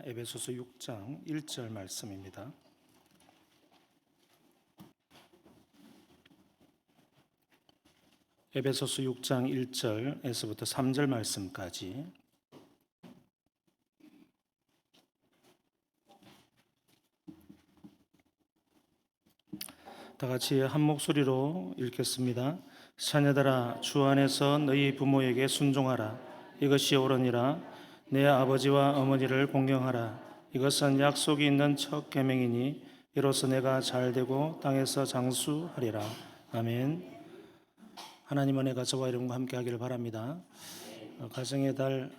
에베소서 6장 1절 말씀입니다. 에베소서 6장 1절에서부터 3절 말씀까지 다 같이 한 목소리로 읽겠습니다. 자녀들아, 주 안에서 너희 부모에게 순종하라. 이것이 옳으니라. 내 아버지와 어머니를 공경하라. 이것은 약속이 있는 첫 계명이니 이로써 내가 잘되고 땅에서 장수하리라. 아멘. 하나님 은혜가 저와 여러분과 함께 하기를 바랍니다. 가정의 달,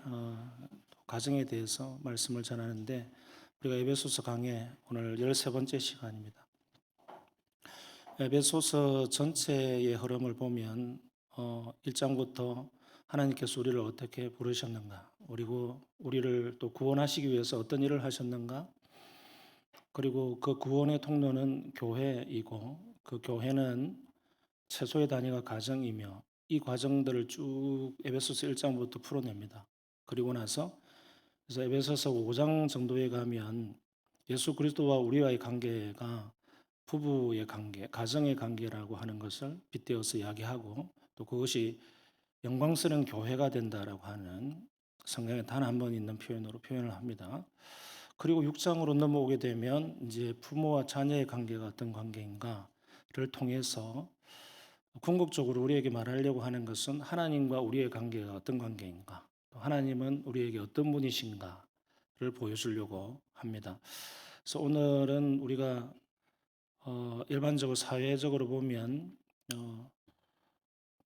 가정에 대해서 말씀을 전하는데 우리가 에베소서 강의 오늘 13번째 시간입니다. 에베소서 전체의 흐름을 보면 1장부터 하나님께서 우리를 어떻게 부르셨는가, 그리고 우리를 또 구원하시기 위해서 어떤 일을 하셨는가, 그리고 그 구원의 통로는 교회이고 그 교회는 최소의 단위가 가정이며 이 과정들을 쭉 에베소서 1장부터 풀어냅니다. 그리고 나서 그래서 에베소서 5장 정도에 가면 예수 그리스도와 우리와의 관계가 부부의 관계, 가정의 관계라고 하는 것을 빗대어서 이야기하고 또 그것이 영광스러운 교회가 된다라고 하는 성경에 단 한 번 있는 표현으로 표현을 합니다. 그리고 6장으로 넘어오게 되면 이제 부모와 자녀의 관계가 어떤 관계인가를 통해서 궁극적으로 우리에게 말하려고 하는 것은 하나님과 우리의 관계가 어떤 관계인가, 또 하나님은 우리에게 어떤 분이신가를 보여주려고 합니다. 그래서 오늘은 우리가 일반적으로 사회적으로 보면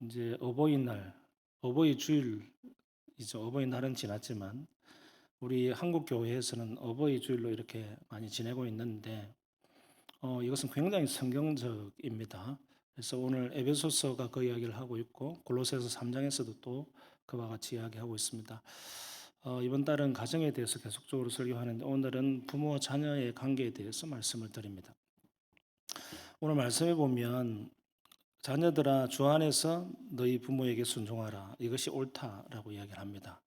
이제 어버이날, 어버이 주일이죠. 어버이날은 지났지만 우리 한국 교회에서는 어버이 주일로 이렇게 많이 지내고 있는데 이것은 굉장히 성경적입니다. 그래서 오늘 에베소서가 그 이야기를 하고 있고 골로새서 3장에서도 또 그와 같이 이야기하고 있습니다. 이번 달은 가정에 대해서 계속적으로 설교하는데 오늘은 부모와 자녀의 관계에 대해서 말씀을 드립니다. 오늘 말씀에 보면 자녀들아, 주 안에서 너희 부모에게 순종하라. 이것이 옳다라고 이야기를 합니다.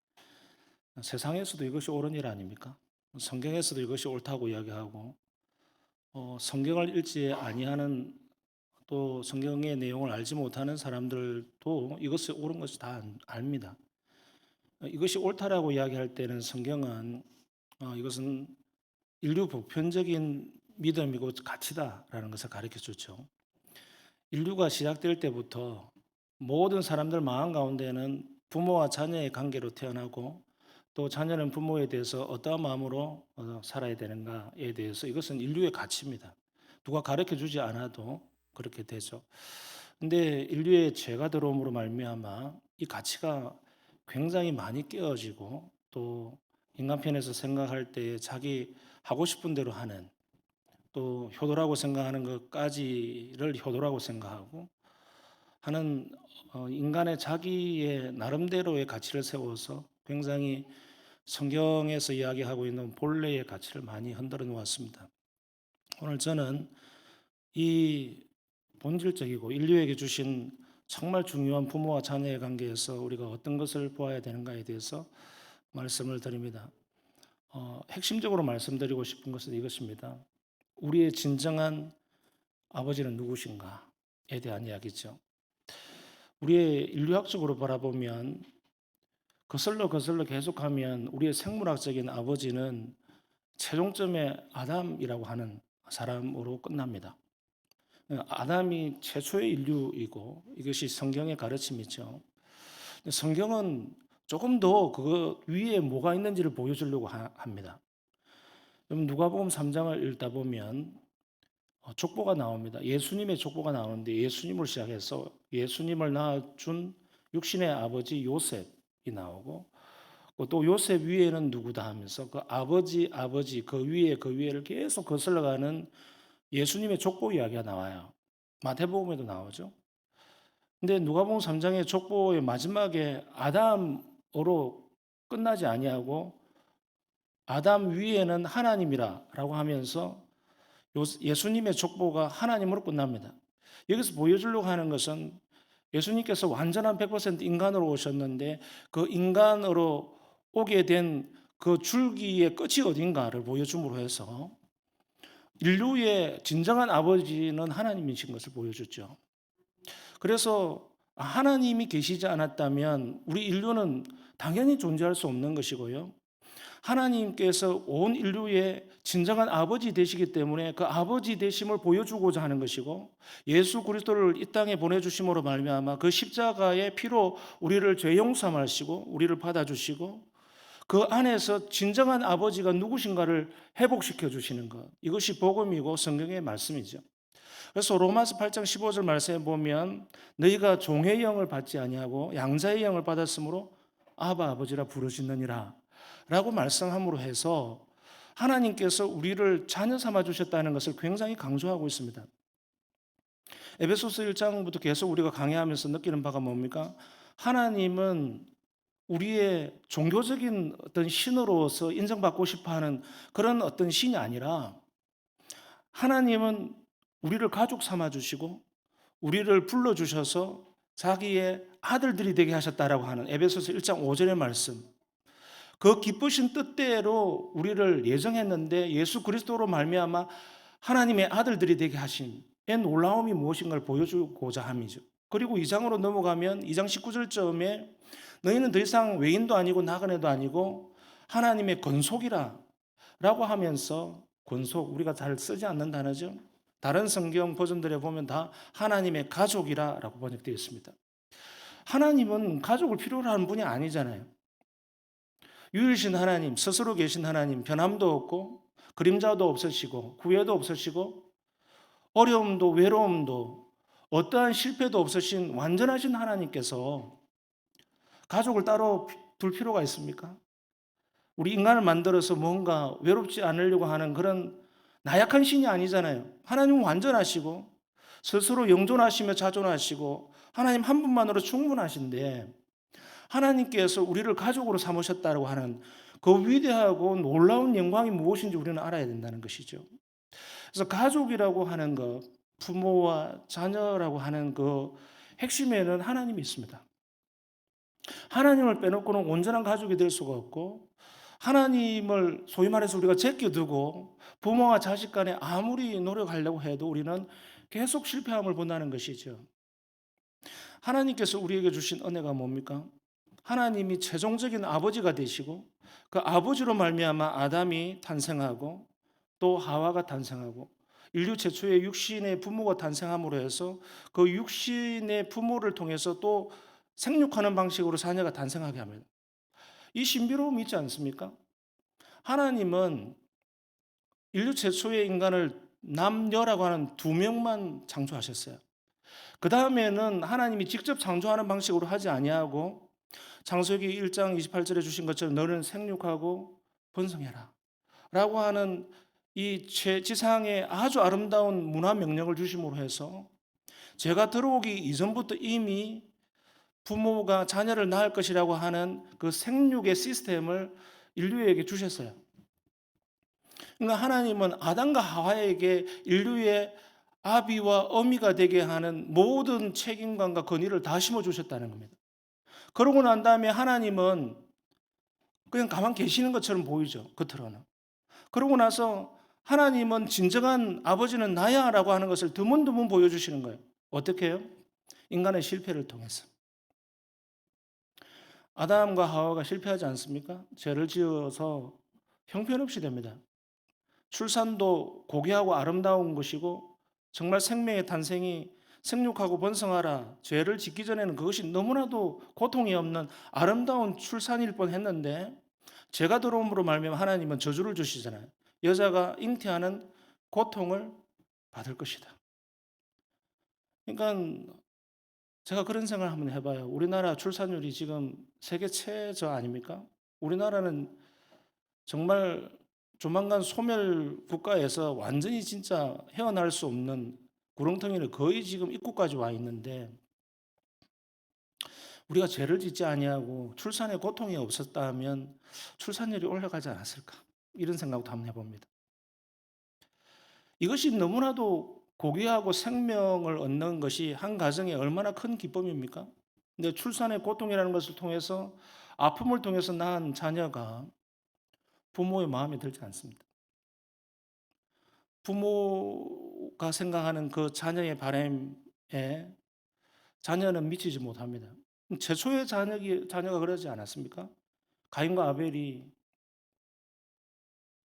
세상에서도 이것이 옳은 일 아닙니까? 성경에서도 이것이 옳다고 이야기하고 성경을 읽지 아니하는 또 성경의 내용을 알지 못하는 사람들도 이것이 옳은 것을 다 압니다. 이것이 옳다라고 이야기할 때는 성경은 이것은 인류 보편적인 믿음이고 가치다라는 것을 가르쳐 주죠. 인류가 시작될 때부터 모든 사람들 마음 가운데는 부모와 자녀의 관계로 태어나고 또 자녀는 부모에 대해서 어떠한 마음으로 살아야 되는가에 대해서 이것은 인류의 가치입니다. 누가 가르쳐 주지 않아도 그렇게 되죠. 근데 인류의 죄가 들어옴으로 말미암아 이 가치가 굉장히 많이 깨어지고 또 인간편에서 생각할 때 자기 하고 싶은 대로 하는, 또 효도라고 생각하는 것까지를 효도라고 생각하고 하는 인간의 자기의 나름대로의 가치를 세워서 굉장히 성경에서 이야기하고 있는 본래의 가치를 많이 흔들어 놓았습니다. 오늘 저는 이 본질적이고 인류에게 주신 정말 중요한 부모와 자녀의 관계에서 우리가 어떤 것을 보아야 되는가에 대해서 말씀을 드립니다. 핵심적으로 말씀드리고 싶은 것은 이것입니다. 우리의 진정한 아버지는 누구신가에 대한 이야기죠. 우리의 인류학적으로 바라보면 거슬러 계속하면 우리의 생물학적인 아버지는 최종점에 아담이라고 하는 사람으로 끝납니다. 아담이 최초의 인류이고 이것이 성경의 가르침이죠. 성경은 조금 더 그 위에 뭐가 있는지를 보여주려고 합니다. 누가복음 3장을 읽다 보면 족보가 나옵니다. 예수님의 족보가 나오는데 예수님을 시작해서 예수님을 낳아준 육신의 아버지 요셉이 나오고 또 요셉 위에는 누구다 하면서 그 아버지 그 위에를 계속 거슬러가는 예수님의 족보 이야기가 나와요. 마태복음에도 나오죠. 근데 누가복음 3장의 족보의 마지막에 아담으로 끝나지 아니하고 아담 위에는 하나님이라고 하면서 예수님의 족보가 하나님으로 끝납니다. 여기서 보여주려고 하는 것은 예수님께서 완전한 100% 인간으로 오셨는데 그 인간으로 오게 된 그 줄기의 끝이 어딘가를 보여줌으로 해서 인류의 진정한 아버지는 하나님이신 것을 보여줬죠. 그래서 하나님이 계시지 않았다면 우리 인류는 당연히 존재할 수 없는 것이고요. 하나님께서 온 인류의 진정한 아버지 되시기 때문에 그 아버지 되심을 보여주고자 하는 것이고, 예수 그리스도를 이 땅에 보내주심으로 말미암아 그 십자가의 피로 우리를 죄 용서하시고 우리를 받아주시고, 그 안에서 진정한 아버지가 누구신가를 회복시켜 주시는 것, 이것이 복음이고 성경의 말씀이죠. 그래서 로마서 8장 15절 말씀에 보면 너희가 종의 영을 받지 아니하고 양자의 영을 받았으므로 아바 아버지라 부르시느니라 라고 말씀함으로 해서 하나님께서 우리를 자녀 삼아 주셨다는 것을 굉장히 강조하고 있습니다. 에베소서 1장부터 계속 우리가 강의하면서 느끼는 바가 뭡니까? 하나님은 우리의 종교적인 어떤 신으로서 인정받고 싶어 하는 그런 어떤 신이 아니라, 하나님은 우리를 가족 삼아 주시고 우리를 불러 주셔서 자기의 아들들이 되게 하셨다라고 하는 에베소서 1장 5절의 말씀, 그 기쁘신 뜻대로 우리를 예정했는데 예수 그리스도로 말미암아 하나님의 아들들이 되게 하신 이 놀라움이 무엇인가를 보여주고자 함이죠. 그리고 2장으로 넘어가면 2장 19절쯤에 너희는 더 이상 외인도 아니고 나그네도 아니고 하나님의 건속이라 라고 하면서, 건속 우리가 잘 쓰지 않는 단어죠. 다른 성경 버전들에 보면 다 하나님의 가족이라 라고 번역되어 있습니다. 하나님은 가족을 필요로 하는 분이 아니잖아요. 유일신 하나님, 스스로 계신 하나님, 변함도 없고 그림자도 없으시고 구애도 없으시고 어려움도 외로움도 어떠한 실패도 없으신 완전하신 하나님께서 가족을 따로 둘 필요가 있습니까? 우리 인간을 만들어서 뭔가 외롭지 않으려고 하는 그런 나약한 신이 아니잖아요. 하나님은 완전하시고 스스로 영존하시며 자존하시고 하나님 한 분만으로 충분하신데, 하나님께서 우리를 가족으로 삼으셨다고 하는 그 위대하고 놀라운 영광이 무엇인지 우리는 알아야 된다는 것이죠. 그래서 가족이라고 하는 것, 부모와 자녀라고 하는 그 핵심에는 하나님이 있습니다. 하나님을 빼놓고는 온전한 가족이 될 수가 없고, 하나님을 소위 말해서 우리가 제껴두고 부모와 자식 간에 아무리 노력하려고 해도 우리는 계속 실패함을 본다는 것이죠. 하나님께서 우리에게 주신 은혜가 뭡니까? 하나님이 최종적인 아버지가 되시고 그 아버지로 말미암아 아담이 탄생하고 또 하와가 탄생하고 인류 최초의 육신의 부모가 탄생함으로 해서 그 육신의 부모를 통해서 또 생육하는 방식으로 자녀가 탄생하게 합니다. 이 신비로움이 있지 않습니까? 하나님은 인류 최초의 인간을 남녀라고 하는 두 명만 창조하셨어요. 그 다음에는 하나님이 직접 창조하는 방식으로 하지 아니하고 창세기 1장 28절에 주신 것처럼 너는 생육하고 번성해라 라고 하는 이 지상의 아주 아름다운 문화 명령을 주심으로 해서 제가 들어오기 이전부터 이미 부모가 자녀를 낳을 것이라고 하는 그 생육의 시스템을 인류에게 주셨어요. 그러니까 하나님은 아담과 하와에게 인류의 아비와 어미가 되게 하는 모든 책임감과 권위를 다 심어주셨다는 겁니다. 그러고 난 다음에 하나님은 그냥 가만 계시는 것처럼 보이죠, 겉으로는. 그러고 나서 하나님은 진정한 아버지는 나야 라고 하는 것을 드문드문 보여주시는 거예요. 어떻게 해요? 인간의 실패를 통해서. 아담과 하와가 실패하지 않습니까? 죄를 지어서 형편없이 됩니다. 출산도 고귀하고 아름다운 것이고 정말 생명의 탄생이 생육하고 번성하라, 죄를 짓기 전에는 그것이 너무나도 고통이 없는 아름다운 출산일 뻔했는데, 죄가 들어옴으로 말미암아 하나님은 저주를 주시잖아요. 여자가 잉태하는 고통을 받을 것이다. 그러니까 제가 그런 생각을 한번 해봐요. 우리나라 출산율이 지금 세계 최저 아닙니까? 우리나라는 정말 조만간 소멸 국가에서 완전히 진짜 헤어날 수 없는 구렁텅이를 거의 지금 입구까지 와 있는데, 우리가 죄를 짓지 아니하고 출산의 고통이 없었다면 출산율이 올라가지 않았을까? 이런 생각도 한번 해봅니다. 이것이 너무나도 고귀하고 생명을 얻는 것이 한 가정에 얼마나 큰 기쁨입니까? 근데 출산의 고통이라는 것을 통해서, 아픔을 통해서 낳은 자녀가 부모의 마음이 들지 않습니다. 부모가 생각하는 그 자녀의 바람에 자녀는 미치지 못합니다. 최초의 자녀가 그러지 않았습니까? 가인과 아벨이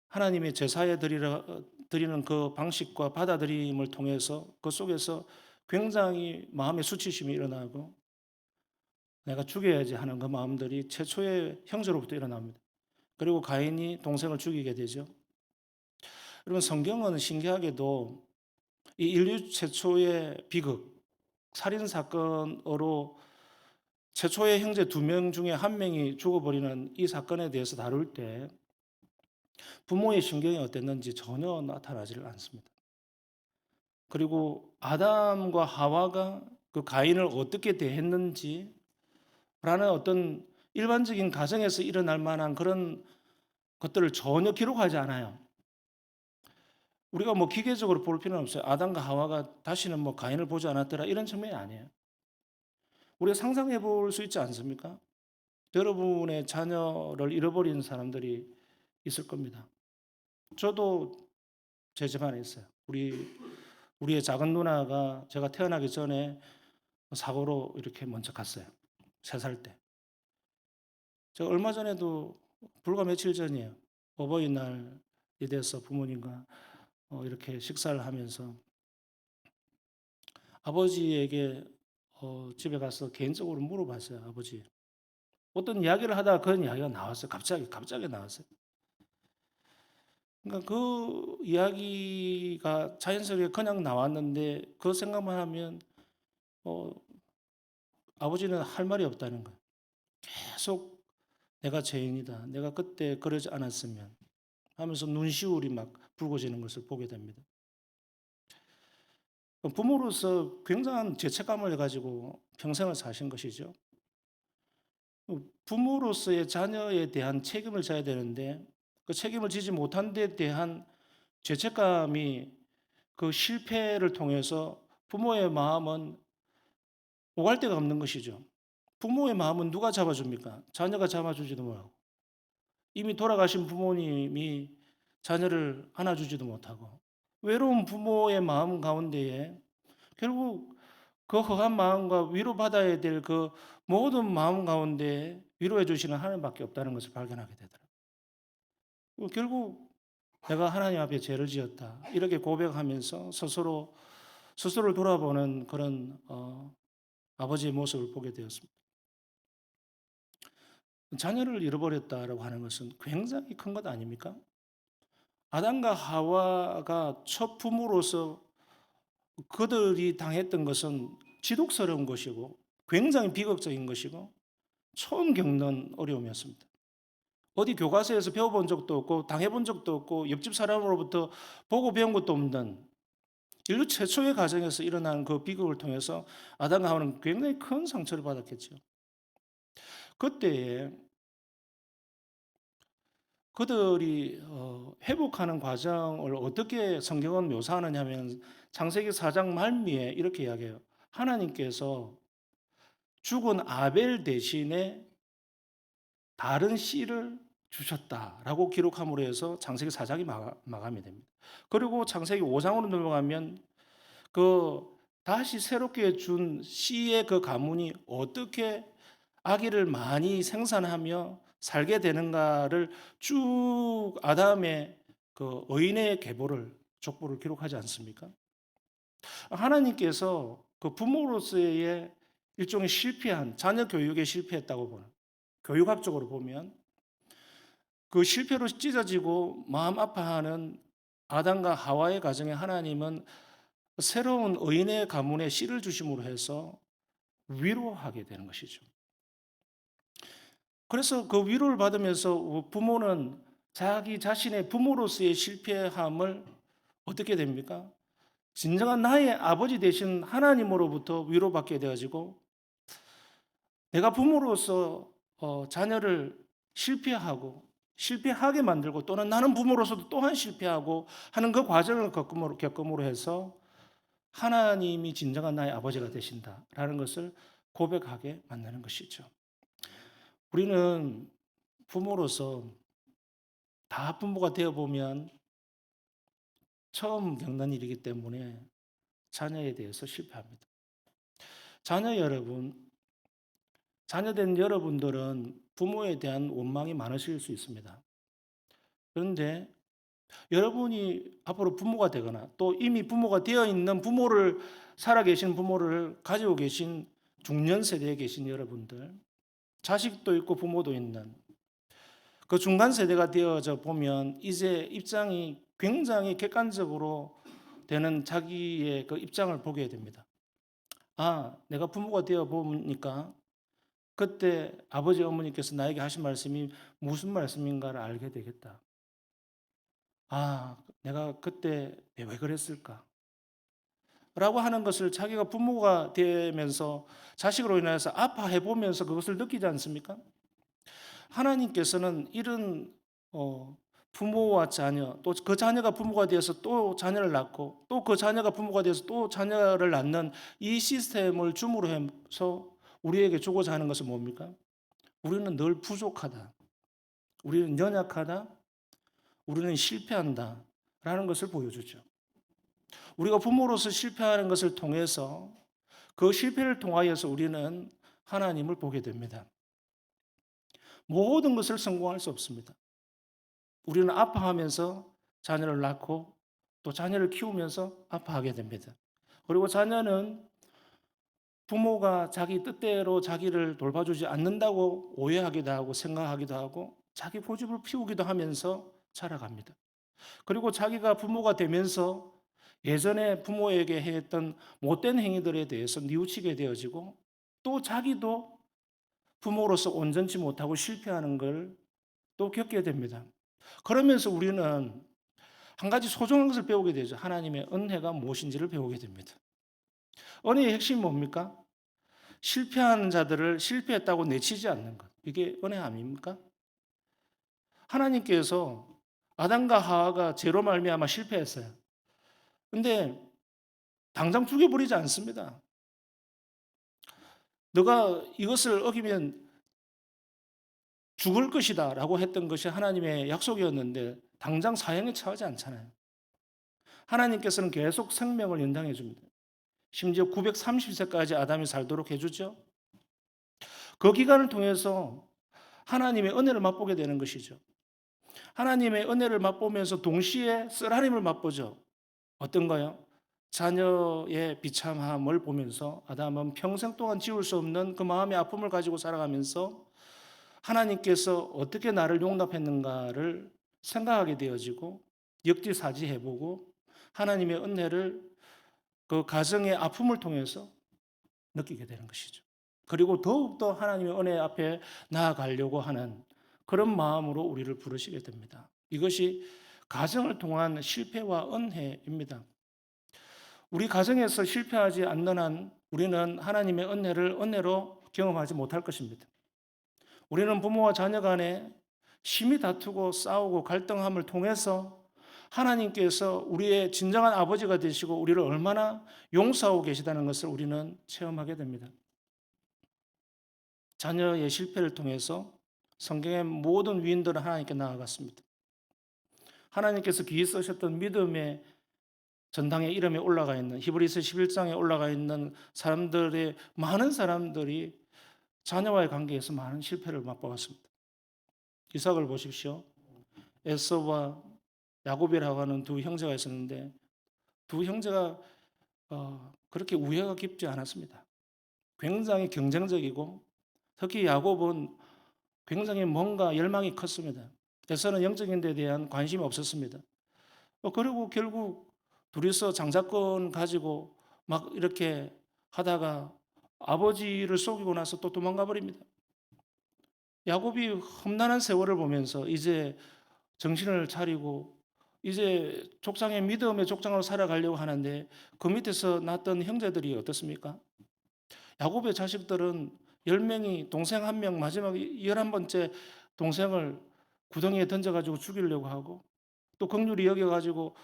하나님의 제사에 드리는 그 방식과 받아들임을 통해서 그 속에서 굉장히 마음의 수치심이 일어나고 내가 죽여야지 하는 그 마음들이 최초의 형제로부터 일어납니다. 그리고 가인이 동생을 죽이게 되죠. 여러분, 성경은 신기하게도 이 인류 최초의 비극, 살인 사건으로 최초의 형제 두 명 중에 한 명이 죽어버리는 이 사건에 대해서 다룰 때 부모의 심경이 어땠는지 전혀 나타나지를 않습니다. 그리고 아담과 하와가 그 가인을 어떻게 대했는지 라는 어떤 일반적인 가정에서 일어날 만한 그런 것들을 전혀 기록하지 않아요. 우리가 뭐 기계적으로 볼 필요는 없어요. 아담과 하와가 다시는 뭐 가인을 보지 않았더라 이런 측면이 아니에요. 우리가 상상해 볼 수 있지 않습니까? 여러분의 자녀를 잃어버린 사람들이 있을 겁니다. 저도 제 집안에 있어요. 우리의 작은 누나가 제가 태어나기 전에 사고로 이렇게 먼저 갔어요. 3살 때. 제가 얼마 전에도 불과 며칠 전이에요. 어버이날이 돼서 부모님과 이렇게 식사를 하면서 아버지에게 집에 가서 개인적으로 물어봤어요. 아버지. 어떤 이야기를 하다가 그런 이야기가 나왔어요. 갑자기 나왔어요. 그러니까 그 이야기가 자연스럽게 그냥 나왔는데 그 생각만 하면 어, 아버지는 할 말이 없다는 거예요. 계속 내가 죄인이다. 내가 그때 그러지 않았으면 하면서 눈시울이 막 붉어지는 것을 보게 됩니다. 부모로서 굉장한 죄책감을 가지고 평생을 사신 것이죠. 부모로서의 자녀에 대한 책임을 져야 되는데 그 책임을 지지 못한 데 대한 죄책감이 그 실패를 통해서 부모의 마음은 오갈 데가 없는 것이죠. 부모의 마음은 누가 잡아줍니까? 자녀가 잡아주지도 못하고 이미 돌아가신 부모님이 자녀를 안아주지도 못하고 외로운 부모의 마음 가운데에 결국 그 허한 마음과 위로받아야 될 그 모든 마음 가운데 위로해 주시는 하나님밖에 없다는 것을 발견하게 되더라고요. 결국 내가 하나님 앞에 죄를 지었다. 이렇게 고백하면서 스스로를 돌아보는 그런 아버지의 모습을 보게 되었습니다. 자녀를 잃어버렸다라고 하는 것은 굉장히 큰 것 아닙니까? 아담과 하와가 첫 부모로서 그들이 당했던 것은 지독스러운 것이고 굉장히 비극적인 것이고 처음 겪는 어려움이었습니다. 어디 교과서에서 배워본 적도 없고 당해본 적도 없고 옆집 사람으로부터 보고 배운 것도 없는 인류 최초의 가정에서 일어난 그 비극을 통해서 아담과 하와는 굉장히 큰 상처를 받았겠죠. 그때에 그들이 회복하는 과정을 어떻게 성경은 묘사하느냐 하면 창세기 4장 말미에 이렇게 이야기해요. 하나님께서 죽은 아벨 대신에 다른 씨를 주셨다라고 기록함으로 해서 창세기 4장이 마감이 됩니다. 그리고 창세기 5장으로 넘어가면 그 다시 새롭게 준 씨의 그 가문이 어떻게 아기를 많이 생산하며 살게 되는가를 쭉 아담의 그 의인의 계보를 족보를 기록하지 않습니까? 하나님께서 그 부모로서의 일종의 실패한 자녀 교육에 실패했다고 보는 교육학적으로 보면 그 실패로 찢어지고 마음 아파하는 아담과 하와의 가정에 하나님은 새로운 의인의 가문에 씨를 주심으로 해서 위로하게 되는 것이죠. 그래서 그 위로를 받으면서 부모는 자기 자신의 부모로서의 실패함을 어떻게 됩니까? 진정한 나의 아버지 되신 하나님으로부터 위로받게 되어지고 내가 부모로서 자녀를 실패하게 만들고 또는 나는 부모로서도 또한 실패하고 하는 그 과정을 겪음으로 해서 하나님이 진정한 나의 아버지가 되신다라는 것을 고백하게 만드는 것이죠. 우리는 부모로서 다 부모가 되어 보면 처음 겪는 일이기 때문에 자녀에 대해서 실패합니다. 자녀 여러분, 자녀된 여러분들은 부모에 대한 원망이 많으실 수 있습니다. 그런데 여러분이 앞으로 부모가 되거나 또 이미 부모가 되어 있는 부모를 살아계신 부모를 가지고 계신 중년 세대에 계신 여러분들, 자식도 있고 부모도 있는 그 중간 세대가 되어져 보면 이제 입장이 굉장히 객관적으로 되는 자기의 그 입장을 보게 됩니다. 아, 내가 부모가 되어 보니까 그때 아버지 어머니께서 나에게 하신 말씀이 무슨 말씀인가를 알게 되겠다. 아, 내가 그때 왜 그랬을까? 라고 하는 것을 자기가 부모가 되면서 자식으로 인해서 아파해 보면서 그것을 느끼지 않습니까? 하나님께서는 이런 부모와 자녀, 또 그 자녀가 부모가 되어서 또 자녀를 낳고 또 그 자녀가 부모가 되어서 또 자녀를 낳는 이 시스템을 줌으로 해서 우리에게 주고자 하는 것은 뭡니까? 우리는 늘 부족하다. 우리는 연약하다. 우리는 실패한다. 라는 것을 보여주죠. 우리가 부모로서 실패하는 것을 통해서 그 실패를 통하여서 우리는 하나님을 보게 됩니다. 모든 것을 성공할 수 없습니다. 우리는 아파하면서 자녀를 낳고 또 자녀를 키우면서 아파하게 됩니다. 그리고 자녀는 부모가 자기 뜻대로 자기를 돌봐주지 않는다고 오해하기도 하고 생각하기도 하고 자기 고집을 피우기도 하면서 자라갑니다. 그리고 자기가 부모가 되면서 예전에 부모에게 했던 못된 행위들에 대해서 뉘우치게 되어지고 또 자기도 부모로서 온전치 못하고 실패하는 걸 또 겪게 됩니다. 그러면서 우리는 한 가지 소중한 것을 배우게 되죠. 하나님의 은혜가 무엇인지를 배우게 됩니다. 은혜의 핵심이 뭡니까? 실패하는 자들을 실패했다고 내치지 않는 것. 이게 은혜 아닙니까? 하나님께서 아담과 하와가 죄로 말미암아 실패했어요. 근데 당장 죽여버리지 않습니다. 너가 이것을 어기면 죽을 것이다 라고 했던 것이 하나님의 약속이었는데 당장 사형에 처하지 않잖아요. 하나님께서는 계속 생명을 연장해 줍니다. 심지어 930세까지 아담이 살도록 해주죠. 그 기간을 통해서 하나님의 은혜를 맛보게 되는 것이죠. 하나님의 은혜를 맛보면서 동시에 쓰라림을 맛보죠. 어떤가요? 자녀의 비참함을 보면서 아담은 평생 동안 지울 수 없는 그 마음의 아픔을 가지고 살아가면서 하나님께서 어떻게 나를 용납했는가를 생각하게 되어지고 역지사지해보고 하나님의 은혜를 그 가정의 아픔을 통해서 느끼게 되는 것이죠. 그리고 더욱더 하나님의 은혜 앞에 나아가려고 하는 그런 마음으로 우리를 부르시게 됩니다. 이것이 가정을 통한 실패와 은혜입니다. 우리 가정에서 실패하지 않는 한 우리는 하나님의 은혜를 은혜로 경험하지 못할 것입니다. 우리는 부모와 자녀 간에 심히 다투고 싸우고 갈등함을 통해서 하나님께서 우리의 진정한 아버지가 되시고 우리를 얼마나 용서하고 계시다는 것을 우리는 체험하게 됩니다. 자녀의 실패를 통해서 성경의 모든 위인들은 하나님께 나아갔습니다. 하나님께서 귀히 쓰셨던 믿음의 전당에 이름에 올라가 있는 히브리서 11장에 올라가 있는 사람들의 많은 사람들이 자녀와의 관계에서 많은 실패를 맛보았습니다. 이삭을 보십시오. 에서와 야곱이라고 하는 두 형제가 있었는데 두 형제가 그렇게 우애가 깊지 않았습니다. 굉장히 경쟁적이고 특히 야곱은 굉장히 뭔가 열망이 컸습니다. 에서는 영적인 데 대한 관심이 없었습니다. 그리고 결국 둘이서 장자권 가지고 막 이렇게 하다가 아버지를 속이고 나서 또 도망가 버립니다. 야곱이 험난한 세월을 보면서 이제 정신을 차리고 이제 족장의 믿음의 족장으로 살아가려고 하는데 그 밑에서 났던 형제들이 어떻습니까? 야곱의 자식들은 10명이 동생 1명 마지막 11번째 동생을 구덩이에 던져가지고 죽이려고 하고 또 긍휼히 여겨가지고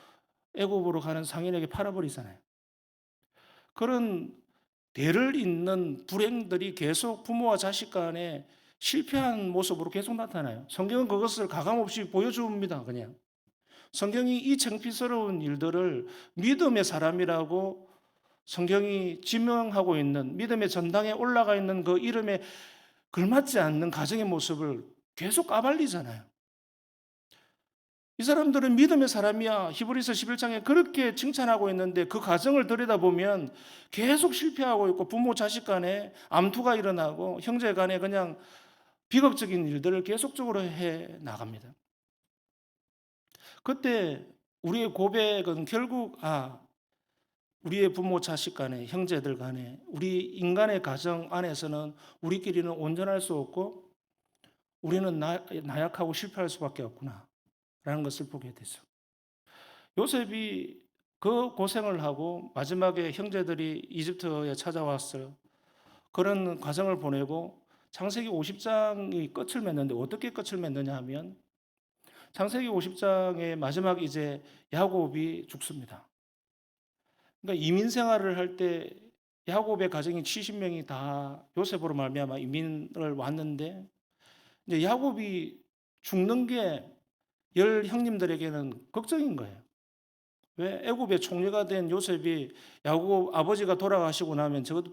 애굽으로 가는 상인에게 팔아버리잖아요. 그런 대를 잇는 불행들이 계속 부모와 자식 간에 실패한 모습으로 계속 나타나요. 성경은 그것을 가감없이 보여줍니다. 그냥 성경이 이 창피스러운 일들을 믿음의 사람이라고 성경이 지명하고 있는, 믿음의 전당에 올라가 있는 그 이름에 걸맞지 않는 가정의 모습을 계속 까발리잖아요. 이 사람들은 믿음의 사람이야. 히브리서 11장에 그렇게 칭찬하고 있는데 그 가정을 들여다보면 계속 실패하고 있고, 부모 자식 간에 암투가 일어나고 형제 간에 그냥 비극적인 일들을 계속적으로 해 나갑니다. 그때 우리의 고백은 결국 우리의 부모 자식 간에, 형제들 간에, 우리 인간의 가정 안에서는 우리끼리는 온전할 수 없고 우리는 나약하고 실패할 수밖에 없구나 라는 것을 보게 되죠. 요셉이 그 고생을 하고 마지막에 형제들이 이집트에 찾아왔어요. 그런 과정을 보내고 창세기 50장이 끝을 맺는데, 어떻게 끝을 맺느냐 하면 창세기 50장의 마지막 이제 야곱이 죽습니다. 그러니까 이민 생활을 할 때 야곱의 가정이 70명이 다 요셉으로 말미암아 이민을 왔는데, 이제 야곱이 죽는 게 열 형님들에게는 걱정인 거예요. 왜? 애굽의 총리가 된 요셉이 야곱 아버지가 돌아가시고 나면 저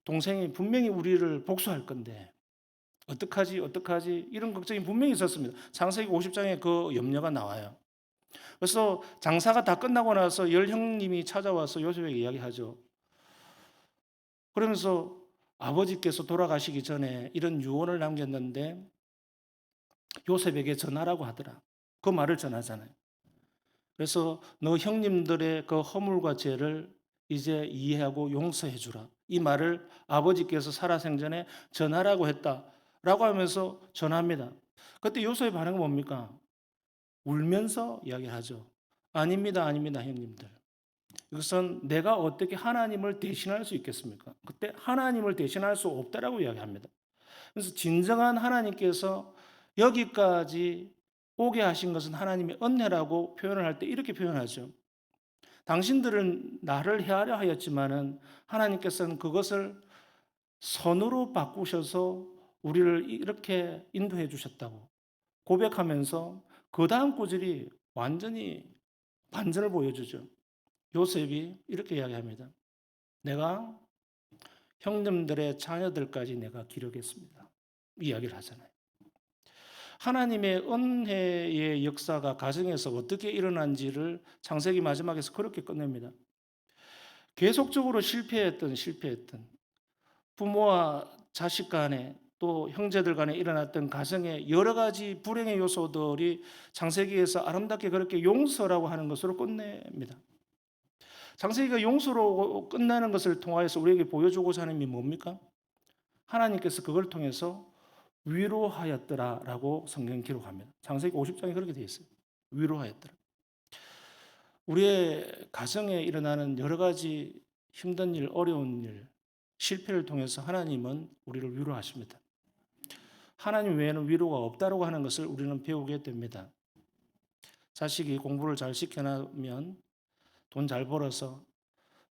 동생이 분명히 우리를 복수할 건데 어떡하지 이런 걱정이 분명히 있었습니다. 창세기 50장에 그 염려가 나와요. 그래서 장사가 다 끝나고 나서 열 형님이 찾아와서 요셉에게 이야기하죠. 그러면서 아버지께서 돌아가시기 전에 이런 유언을 남겼는데 요셉에게 전하라고 하더라. 그 말을 전하잖아요. 그래서 너 형님들의 그 허물과 죄를 이제 이해하고 용서해 주라. 이 말을 아버지께서 살아생전에 전하라고 했다라고 하면서 전합니다. 그때 요셉의 반응은 뭡니까? 울면서 이야기하죠. 아닙니다, 아닙니다, 형님들. 이것은 내가 어떻게 하나님을 대신할 수 있겠습니까? 그때 하나님을 대신할 수 없다라고 이야기합니다. 그래서 진정한 하나님께서 여기까지 오게 하신 것은 하나님의 은혜라고 표현을 할 때 이렇게 표현하죠. 당신들은 나를 해하려 하였지만은 하나님께서는 그것을 선으로 바꾸셔서 우리를 이렇게 인도해 주셨다고 고백하면서 그 다음 구절이 완전히 반전을 보여주죠. 요셉이 이렇게 이야기합니다. 내가 형님들의 자녀들까지 내가 기록했습니다. 이 이야기를 하잖아요. 하나님의 은혜의 역사가 가정에서 어떻게 일어난지를 창세기 마지막에서 그렇게 끝냅니다. 계속적으로 실패했던 부모와 자식 간에 또 형제들 간에 일어났던 가정의 여러 가지 불행의 요소들이 창세기에서 아름답게 그렇게 용서라고 하는 것으로 끝냅니다. 창세기가 용서로 끝나는 것을 통하여서 우리에게 보여주고자 하는 게 뭡니까? 하나님께서 그걸 통해서 위로하였더라라고 성경 기록합니다. 창세기 50장에 그렇게 되어 있어요. 위로하였더라. 우리의 가정에 일어나는 여러 가지 힘든 일, 어려운 일, 실패를 통해서 하나님은 우리를 위로하십니다. 하나님 외에는 위로가 없다고 하는 것을 우리는 배우게 됩니다. 자식이 공부를 잘 시켜놓으면 돈 잘 벌어서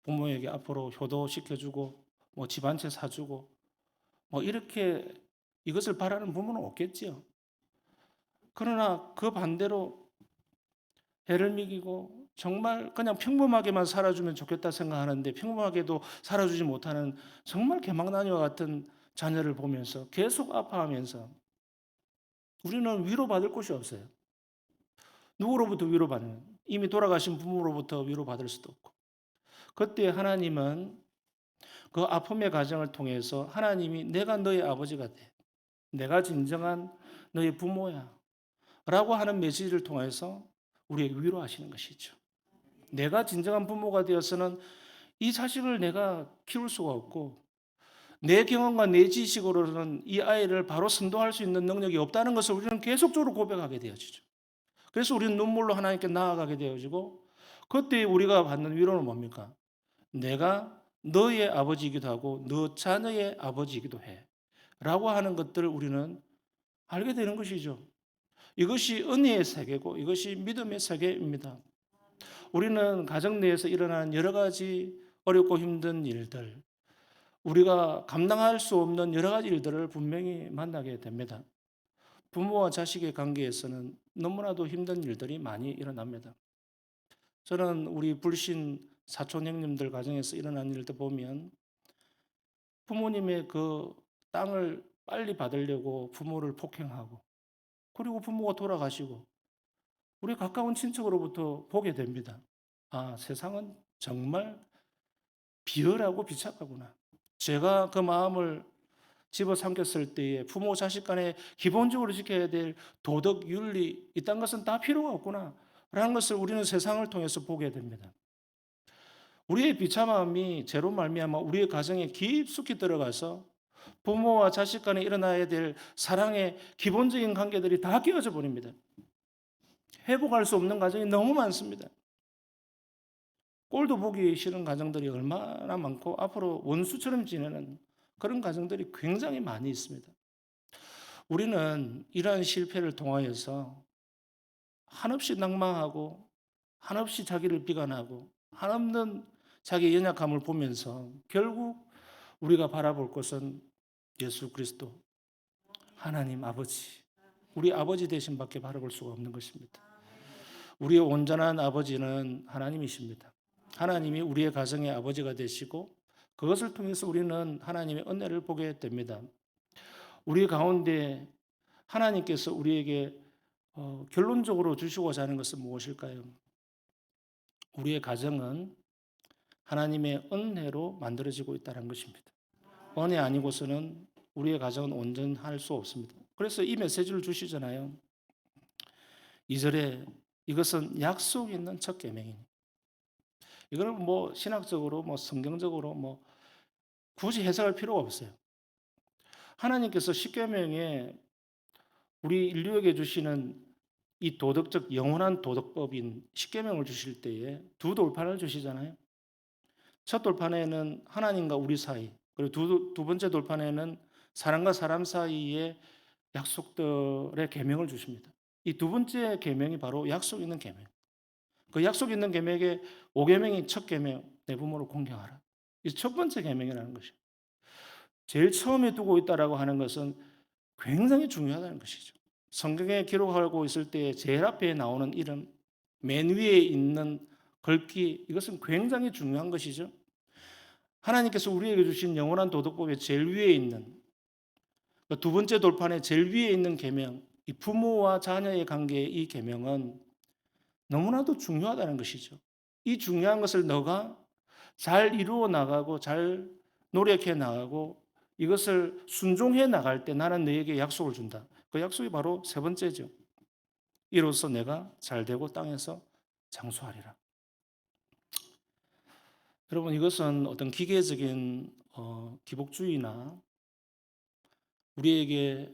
부모에게 앞으로 효도시켜주고 집 한 채 사주고 이렇게 이것을 바라는 부모는 없겠지요. 그러나 그 반대로 해를 미기고 정말 그냥 평범하게만 살아주면 좋겠다 생각하는데 평범하게도 살아주지 못하는 정말 개망나니와 같은 자녀를 보면서 계속 아파하면서 우리는 위로받을 곳이 없어요. 누구로부터 위로받는? 이미 돌아가신 부모로부터 위로받을 수도 없고. 그때 하나님은 그 아픔의 과정을 통해서 하나님이 내가 너의 아버지가 돼. 내가 진정한 너의 부모야. 라고 하는 메시지를 통해서 우리에게 위로하시는 것이죠. 내가 진정한 부모가 되어서는 이 자식을 내가 키울 수가 없고 내 경험과 내 지식으로는 이 아이를 바로 선도할 수 있는 능력이 없다는 것을 우리는 계속적으로 고백하게 되어지죠. 그래서 우리는 눈물로 하나님께 나아가게 되어지고 그때 우리가 받는 위로는 뭡니까? 내가 너의 아버지이기도 하고 너 자녀의 아버지이기도 해 라고 하는 것들을 우리는 알게 되는 것이죠. 이것이 은혜의 세계고 이것이 믿음의 세계입니다. 우리는 가정 내에서 일어나는 여러 가지 어렵고 힘든 일들, 우리가 감당할 수 없는 여러 가지 일들을 분명히 만나게 됩니다. 부모와 자식의 관계에서는 너무나도 힘든 일들이 많이 일어납니다. 저는 우리 불신 사촌 형님들 가정에서 일어난 일들 보면 부모님의 그 땅을 빨리 받으려고 부모를 폭행하고, 그리고 부모가 돌아가시고 우리 가까운 친척으로부터 보게 됩니다. 아, 세상은 정말 비열하고 비참하구나. 제가 그 마음을 집어삼켰을 때에 부모 자식 간에 기본적으로 지켜야 될 도덕, 윤리 이딴 것은 다 필요가 없구나 라는 것을 우리는 세상을 통해서 보게 됩니다. 우리의 비참함이 죄로 말미암아 우리의 가정에 깊숙이 들어가서 부모와 자식 간에 일어나야 될 사랑의 기본적인 관계들이 다 깨어져 버립니다. 회복할 수 없는 가정이 너무 많습니다. 꼴도 보기 싫은 가정들이 얼마나 많고 앞으로 원수처럼 지내는 그런 가정들이 굉장히 많이 있습니다. 우리는 이러한 실패를 통하여서 한없이 낭망하고 한없이 자기를 비관하고 한없는 자기의 연약함을 보면서 결국 우리가 바라볼 것은 예수 그리스도, 하나님 아버지, 우리 아버지 되신 밖에 바라볼 수가 없는 것입니다. 우리의 온전한 아버지는 하나님이십니다. 하나님이 우리의 가정의 아버지가 되시고 그것을 통해서 우리는 하나님의 은혜를 보게 됩니다. 우리 가운데 하나님께서 우리에게 결론적으로 주시고자 하는 것은 무엇일까요? 우리의 가정은 하나님의 은혜로 만들어지고 있다는 것입니다. 은혜 아니고서는 우리의 가정은 온전할 수 없습니다. 그래서 이 메시지를 주시잖아요. 2절에 이것은 약속 있는 첫 계명이니. 이거는 뭐 신학적으로 뭐 성경적으로 뭐 굳이 해석할 필요가 없어요. 하나님께서 십계명에 우리 인류에게 주시는 이 도덕적 영원한 도덕법인 십계명을 주실 때에 두 돌판을 주시잖아요. 첫 돌판에는 하나님과 우리 사이, 그리고 두 번째 돌판에는 사람과 사람 사이의 약속들의 계명을 주십니다. 이 두 번째 계명이 바로 약속 있는 계명. 그 약속 있는 계명의 5계명이 첫 계명, 내 부모를 공경하라. 이 첫 번째 계명이라는 것이죠. 제일 처음에 두고 있다라고 하는 것은 굉장히 중요하다는 것이죠. 성경에 기록하고 있을 때 제일 앞에 나오는 이름, 맨 위에 있는 글귀, 이것은 굉장히 중요한 것이죠. 하나님께서 우리에게 주신 영원한 도덕법의 제일 위에 있는 두 번째 돌판의 제일 위에 있는 계명, 이 부모와 자녀의 관계의 이 계명은 너무나도 중요하다는 것이죠. 이 중요한 것을 너가 잘 이루어 나가고 잘 노력해 나가고 이것을 순종해 나갈 때 나는 너에게 약속을 준다. 그 약속이 바로 세 번째죠. 이로써 내가 잘 되고 땅에서 장수하리라. 여러분, 이것은 어떤 기계적인 기복주의나 우리에게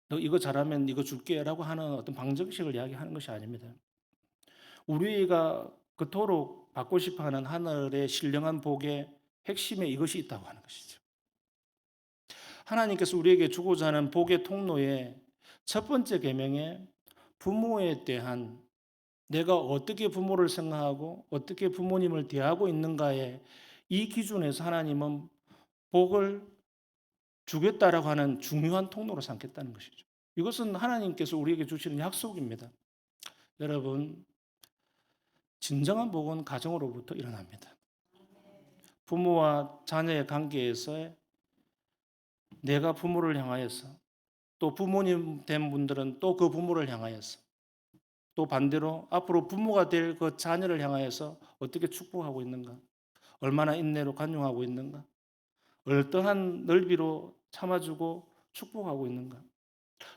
너 이거 잘하면 이거 줄게라고 하는 어떤 방정식을 이야기하는 것이 아닙니다. 우리가 그토록 받고 싶어하는 하늘의 신령한 복의 핵심에 이것이 있다고 하는 것이죠. 하나님께서 우리에게 주고자 하는 복의 통로의 첫 번째 계명에 부모에 대한 내가 어떻게 부모를 생각하고 어떻게 부모님을 대하고 있는가에 이 기준에서 하나님은 복을 주겠다라고 하는 중요한 통로로 삼겠다는 것이죠. 이것은 하나님께서 우리에게 주시는 약속입니다. 여러분, 진정한 복은 가정으로부터 일어납니다. 부모와 자녀의 관계에서 내가 부모를 향하여서 또 부모님 된 분들은 또 그 부모를 향하여서 또 반대로 앞으로 부모가 될 그 자녀를 향하여서 어떻게 축복하고 있는가? 얼마나 인내로 간용하고 있는가? 어떠한 넓이로 참아주고 축복하고 있는가?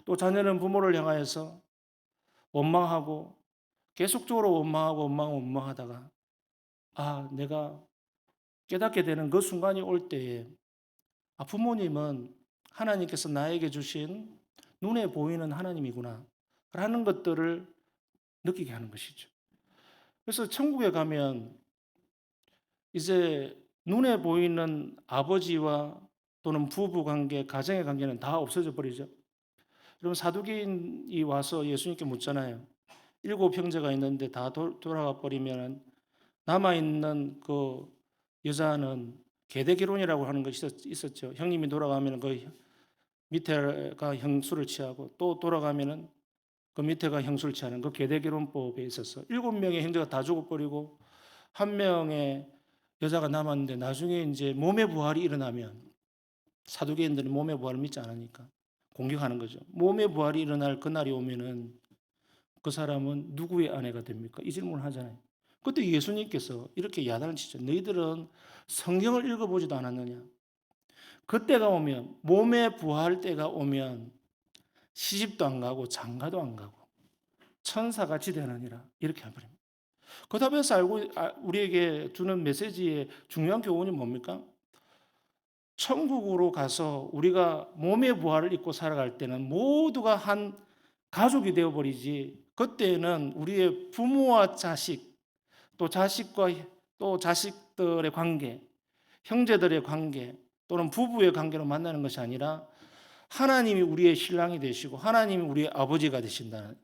또 자녀는 부모를 향하여서 원망하고 계속적으로 원망하다가 내가 깨닫게 되는 그 순간이 올 때에 부모님은 하나님께서 나에게 주신 눈에 보이는 하나님이구나 라는 것들을 느끼게 하는 것이죠. 그래서 천국에 가면 이제 눈에 보이는 아버지와 또는 부부 관계, 가정의 관계는 다 없어져 버리죠. 여러분, 사두개인이 와서 예수님께 묻잖아요. 7형제가 있는데 다 돌아가 버리면 남아있는 그 여자는 계대결혼이라고 하는 것이 있었죠. 형님이 돌아가면 그 밑에가 형수를 취하고 또 돌아가면은 그 밑에가 형수를 취하는 그 계대결혼법에 있어서 7명의 형제가 다 죽어버리고 한 명의 여자가 남았는데 나중에 이제 몸의 부활이 일어나면 사두개인들은 몸의 부활을 믿지 않으니까 공격하는 거죠. 몸의 부활이 일어날 그날이 오면은 그 사람은 누구의 아내가 됩니까? 이 질문을 하잖아요. 그때 예수님께서 이렇게 야단을 치죠. 너희들은 성경을 읽어보지도 않았느냐? 그때가 오면 몸의 부활 때가 오면 시집도 안 가고 장가도 안 가고 천사같이 되느니라 이렇게 해버립니다. 그 답에서 우리에게 주는 메시지의 중요한 교훈이 뭡니까? 천국으로 가서 우리가 몸의 부활을 입고 살아갈 때는 모두가 한 가족이 되어버리지, 그때는 우리의 부모와 자식, 또 자식과 또 자식들의 관계, 형제들의 관계 또는 부부의 관계로 만나는 것이 아니라 하나님이 우리의 신랑이 되시고 하나님이 우리의 아버지가 되신다는,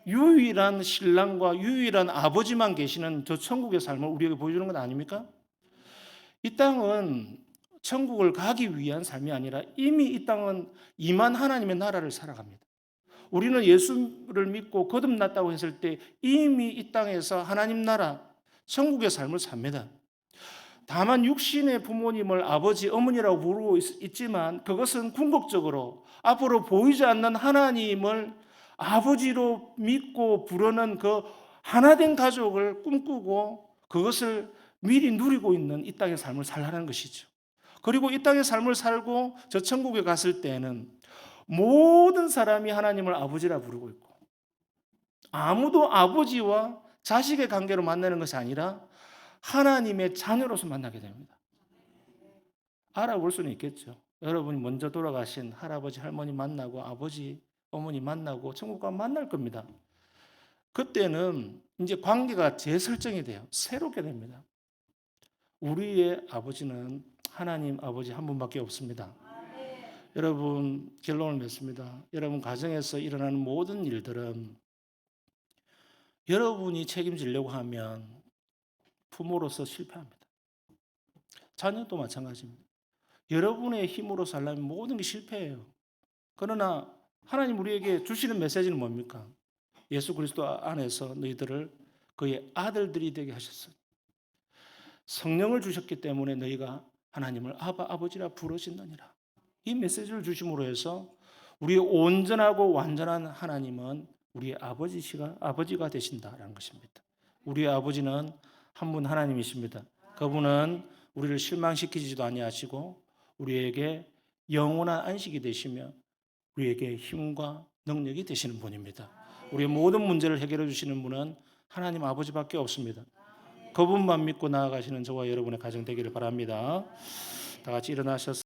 유일한 신랑과 유일한 아버지만 계시는 저 천국의 삶을 우리에게 보여주는 것 아닙니까? 이 땅은 천국을 가기 위한 삶이 아니라 이미 이 땅은 임한 하나님의 나라를 살아갑니다. 우리는 예수를 믿고 거듭났다고 했을 때 이미 이 땅에서 하나님 나라, 천국의 삶을 삽니다. 다만 육신의 부모님을 아버지, 어머니라고 부르고 있지만 그것은 궁극적으로 앞으로 보이지 않는 하나님을 아버지로 믿고 부르는 그 하나된 가족을 꿈꾸고 그것을 미리 누리고 있는 이 땅의 삶을 살라는 것이죠. 그리고 이 땅의 삶을 살고 저 천국에 갔을 때는 모든 사람이 하나님을 아버지라 부르고 있고 아무도 아버지와 자식의 관계로 만나는 것이 아니라 하나님의 자녀로서 만나게 됩니다. 알아볼 수는 있겠죠. 여러분이 먼저 돌아가신 할아버지, 할머니 만나고 아버지, 어머니 만나고 천국 가면 만날 겁니다. 그때는 이제 관계가 재설정이 돼요. 새롭게 됩니다. 우리의 아버지는 하나님 아버지 한 분밖에 없습니다. 여러분, 결론을 맺습니다. 여러분 가정에서 일어나는 모든 일들은 여러분이 책임지려고 하면 부모로서 실패합니다. 자녀도 마찬가지입니다. 여러분의 힘으로 살려면 모든 게 실패해요. 그러나 하나님 우리에게 주시는 메시지는 뭡니까? 예수 그리스도 안에서 너희들을 그의 아들들이 되게 하셨어요. 성령을 주셨기 때문에 너희가 하나님을 아바, 아버지라 부르신다니라. 이 메시지를 주심으로 해서 우리의 온전하고 완전한 하나님은 우리의 아버지가 되신다라는 것입니다. 우리의 아버지는 한 분 하나님이십니다. 그분은 우리를 실망시키지도 아니하시고 우리에게 영원한 안식이 되시며 우리에게 힘과 능력이 되시는 분입니다. 우리의 모든 문제를 해결해 주시는 분은 하나님 아버지밖에 없습니다. 그분만 믿고 나아가시는 저와 여러분의 가정 되기를 바랍니다. 다 같이 일어나셔서